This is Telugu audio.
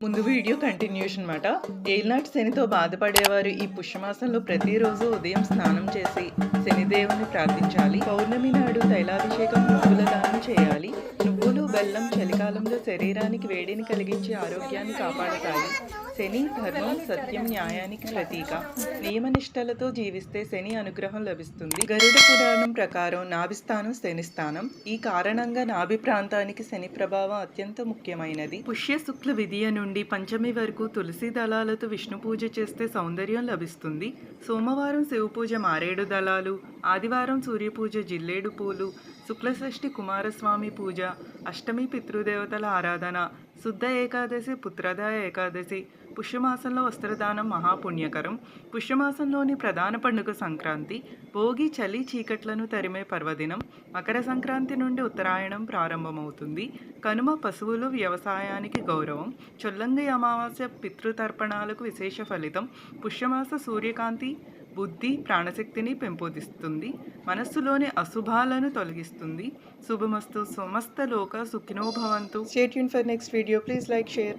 ముందు వీడియో కంటిన్యూషన్ మాట. ఏలినాటి శనితో బాధపడేవారు ఈ పుష్యమాసంలో ప్రతిరోజు ఉదయం స్నానం చేసి శనిదేవుని ప్రార్థించాలి. పౌర్ణమి నాడు తైలాభిషేకం, నువ్వుల దానం చేయాలి. నువ్వులు, బెల్లం చలికాలంలో శరీరానికి వేడిని కలిగించి ఆరోగ్యాన్ని కాపాడతాయి. శని ధర్మం, సత్యం, న్యాయానికి ప్రతీక. నియమనిష్టలతో జీవిస్తే శని అనుగ్రహం లభిస్తుంది. గరుడ పురాణం ప్రకారం నాభిస్థానం శని స్థానం. ఈ కారణంగా నాభి ప్రాంతానికి శని ప్రభావం అత్యంత ముఖ్యమైనది. పుష్య శుక్ల విధియ నుండి పంచమి వరకు తులసి దళాలతో విష్ణు పూజ చేస్తే సౌందర్యం లభిస్తుంది. సోమవారం శివ పూజ మారేడు దళాలు, ఆదివారం సూర్యపూజ జిల్లేడు పూలు, శుక్లషష్ఠి కుమారస్వామి పూజ, అష్టమి పితృదేవతల ఆరాధన, శుద్ధ ఏకాదశి పుత్రద ఏకాదశి. పుష్యమాసంలో వస్త్రదానం మహాపుణ్యకరం. పుష్యమాసంలోని ప్రధాన పండుగ సంక్రాంతి. భోగి చలి చీకట్లను తరిమే పర్వదినం. మకర సంక్రాంతి నుండి ఉత్తరాయణం ప్రారంభమవుతుంది. కనుమ పశువులు, వ్యవసాయానికి గౌరవం. చొల్లంగి అమావాస్య పితృతర్పణాలకు విశేష ఫలితం. పుష్యమాస సూర్యకాంతి బుద్ధి, ప్రాణశక్తిని పెంపొందిస్తుంది. మనస్సులోని అశుభాలను తొలగిస్తుంది. శుభమస్తు. సమస్త లోక సుఖినో భవంతు. Stay tune for next video. Please like, share.